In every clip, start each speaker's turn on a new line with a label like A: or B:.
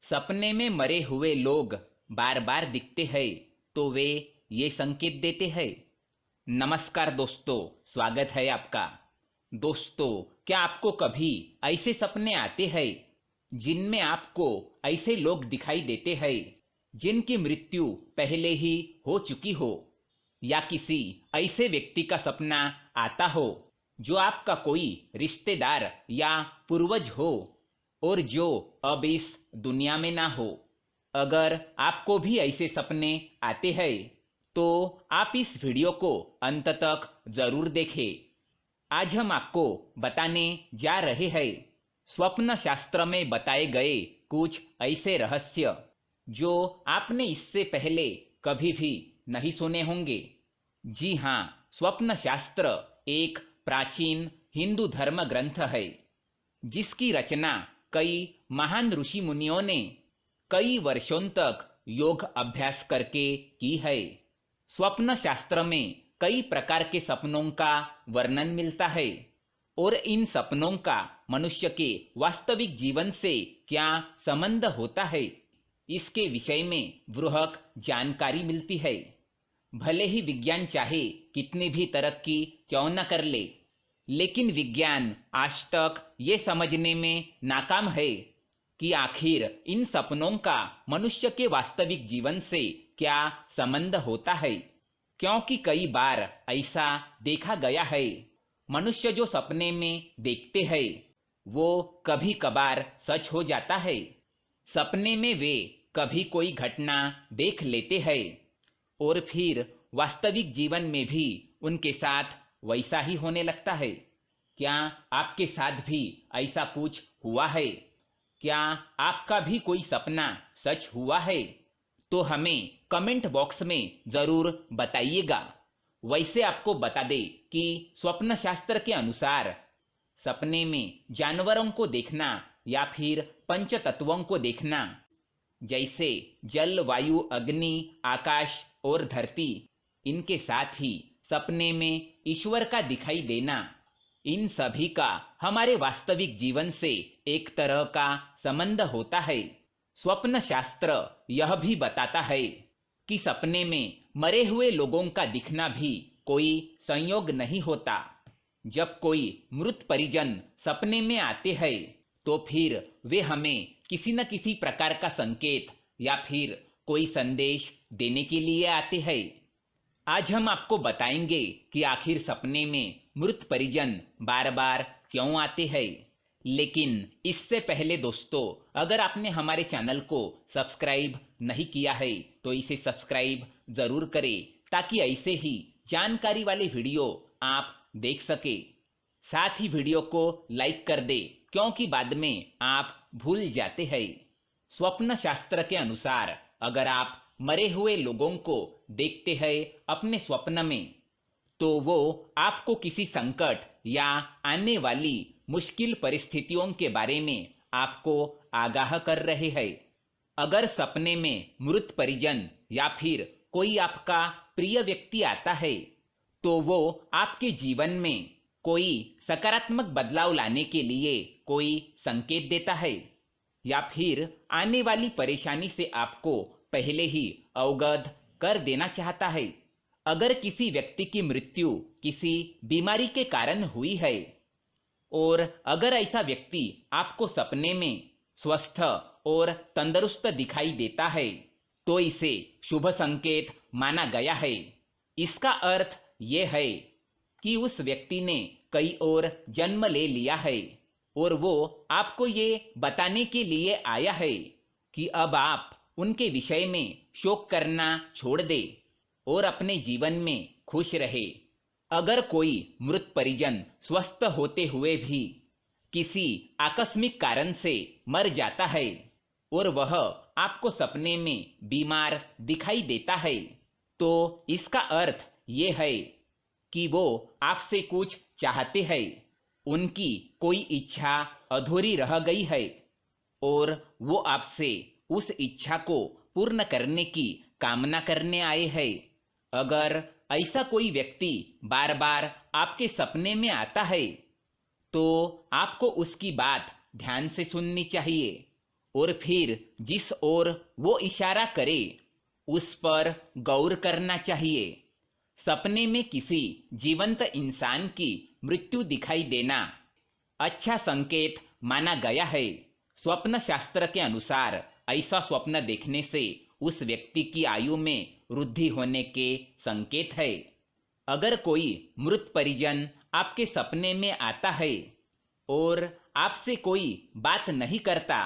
A: सपने में मरे हुए लोग बार बार दिखते हैं तो वे ये संकेत देते हैं। नमस्कार दोस्तों, स्वागत है आपका। दोस्तों, क्या आपको कभी ऐसे सपने आते हैं जिनमें आपको ऐसे लोग दिखाई देते हैं जिनकी मृत्यु पहले ही हो चुकी हो, या किसी ऐसे व्यक्ति का सपना आता हो जो आपका कोई रिश्तेदार या पूर्वज हो और जो अब इस दुनिया में ना हो। अगर आपको भी ऐसे सपने आते हैं तो आप इस वीडियो को अंत तक जरूर देखें। आज हम आपको बताने जा रहे हैं स्वप्न शास्त्र में बताए गए कुछ ऐसे रहस्य जो आपने इससे पहले कभी भी नहीं सुने होंगे। जी हाँ, स्वप्न शास्त्र एक प्राचीन हिंदू धर्म ग्रंथ है जिसकी रचना कई महान ऋषि मुनियों ने कई वर्षों तक योग अभ्यास करके की है। स्वप्न शास्त्र में कई प्रकार के सपनों का वर्णन मिलता है और इन सपनों का मनुष्य के वास्तविक जीवन से क्या संबंध होता है, इसके विषय में बृहत जानकारी मिलती है। भले ही विज्ञान चाहे कितनी भी तरक्की क्यों न कर ले, लेकिन विज्ञान आज तक ये समझने में नाकाम है कि आखिर इन सपनों का मनुष्य के वास्तविक जीवन से क्या संबंध होता है। क्योंकि कई बार ऐसा देखा गया है, मनुष्य जो सपने में देखते हैं वो कभी कभार सच हो जाता है। सपने में वे कभी कोई घटना देख लेते हैं और फिर वास्तविक जीवन में भी उनके साथ वैसा ही होने लगता है। क्या आपके साथ भी ऐसा कुछ हुआ है? क्या आपका भी कोई सपना सच हुआ है? तो हमें कमेंट बॉक्स में जरूर बताइएगा। वैसे आपको बता दे कि स्वप्न शास्त्र के अनुसार सपने में जानवरों को देखना या फिर पंच तत्वों को देखना, जैसे जल, वायु, अग्नि, आकाश और धरती, इनके साथ ही सपने में ईश्वर का दिखाई देना, इन सभी का हमारे वास्तविक जीवन से एक तरह का संबंध होता है। स्वप्न शास्त्र यह भी बताता है कि सपने में मरे हुए लोगों का दिखना भी कोई संयोग नहीं होता। जब कोई मृत परिजन सपने में आते हैं तो फिर वे हमें किसी न किसी प्रकार का संकेत या फिर कोई संदेश देने के लिए आते हैं। आज हम आपको बताएंगे कि आखिर सपने में मृत परिजन बार बार क्यों आते हैं। लेकिन इससे पहले दोस्तों, अगर आपने हमारे चैनल को सब्सक्राइब नहीं किया है तो इसे सब्सक्राइब जरूर करें ताकि ऐसे ही जानकारी वाले वीडियो आप देख सके। साथ ही वीडियो को लाइक कर दे क्योंकि बाद में आप भूल जाते हैं। स्वप्न शास्त्र के अनुसार अगर आप मरे हुए लोगों को देखते हैं अपने स्वप्न में तो वो आपको किसी संकट या आने वाली मुश्किल परिस्थितियों के बारे में आपको आगाह कर रहे हैं। अगर सपने में मृत परिजन या फिर कोई आपका प्रिय व्यक्ति आता है तो वो आपके जीवन में कोई सकारात्मक बदलाव लाने के लिए कोई संकेत देता है या फिर आने वाली परेशानी से आपको पहले ही अवगत कर देना चाहता है। अगर किसी व्यक्ति की मृत्यु किसी बीमारी के कारण हुई है और अगर ऐसा व्यक्ति आपको सपने में स्वस्थ और तंदुरुस्त दिखाई देता है तो इसे शुभ संकेत माना गया है। इसका अर्थ ये है कि उस व्यक्ति ने कई और जन्म ले लिया है और वो आपको ये बताने के लिए आया है कि अब आप उनके विषय में शोक करना छोड़ दे और अपने जीवन में खुश रहे। अगर कोई मृत परिजन स्वस्थ होते हुए भी किसी आकस्मिक कारण से मर जाता है और वह आपको सपने में बीमार दिखाई देता है तो इसका अर्थ ये है कि वो आपसे कुछ चाहते हैं, उनकी कोई इच्छा अधूरी रह गई है और वो आपसे उस इच्छा को पूर्ण करने की कामना करने आए हैं। अगर ऐसा कोई व्यक्ति बार बार आपके सपने में आता है तो आपको उसकी बात ध्यान से सुननी चाहिए और फिर जिस ओर वो इशारा करे उस पर गौर करना चाहिए। सपने में किसी जीवंत इंसान की मृत्यु दिखाई देना अच्छा संकेत माना गया है। स्वप्न शास्त्र के अनुसार ऐसा स्वप्न देखने से उस व्यक्ति की आयु में वृद्धि होने के संकेत है। अगर कोई मृत परिजन आपके सपने में आता है और आपसे कोई बात नहीं करता,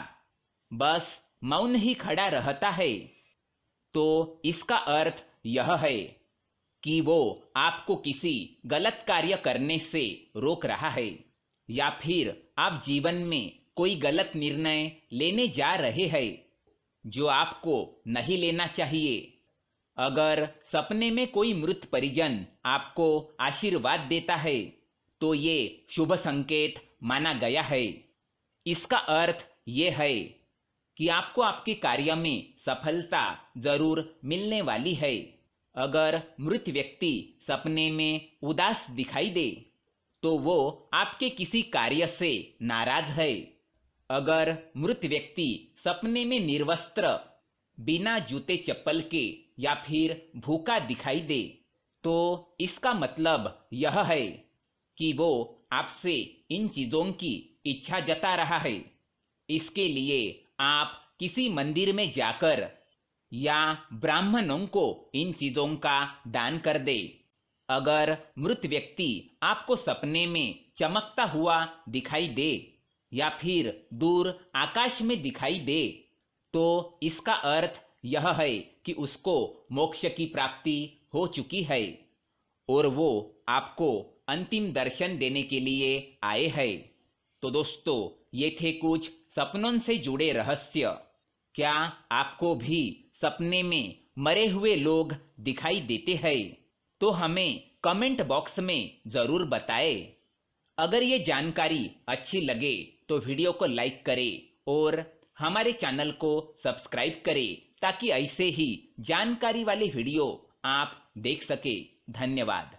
A: बस मौन ही खड़ा रहता है, तो इसका अर्थ यह है कि वो आपको किसी गलत कार्य करने से रोक रहा है या फिर आप जीवन में कोई गलत निर्णय लेने जा रहे हैं जो आपको नहीं लेना चाहिए। अगर सपने में कोई मृत परिजन आपको आशीर्वाद देता है तो ये शुभ संकेत माना गया है। इसका अर्थ ये है कि आपको आपके कार्य में सफलता जरूर मिलने वाली है। अगर मृत व्यक्ति सपने में उदास दिखाई दे तो वो आपके किसी कार्य से नाराज है। अगर मृत व्यक्ति सपने में निर्वस्त्र, बिना जूते चप्पल के या फिर भूखा दिखाई दे तो इसका मतलब यह है कि वो आपसे इन चीजों की इच्छा जता रहा है। इसके लिए आप किसी मंदिर में जाकर या ब्राह्मणों को इन चीजों का दान कर दे। अगर मृत व्यक्ति आपको सपने में चमकता हुआ दिखाई दे या फिर दूर आकाश में दिखाई दे तो इसका अर्थ यह है कि उसको मोक्ष की प्राप्ति हो चुकी है और वो आपको अंतिम दर्शन देने के लिए आए हैं। तो दोस्तों, ये थे कुछ सपनों से जुड़े रहस्य। क्या आपको भी सपने में मरे हुए लोग दिखाई देते हैं? तो हमें कमेंट बॉक्स में जरूर बताएं। अगर ये जानकारी अच्छी लगे तो वीडियो को लाइक करें और हमारे चैनल को सब्सक्राइब करें ताकि ऐसे ही जानकारी वाले वीडियो आप देख सके। धन्यवाद।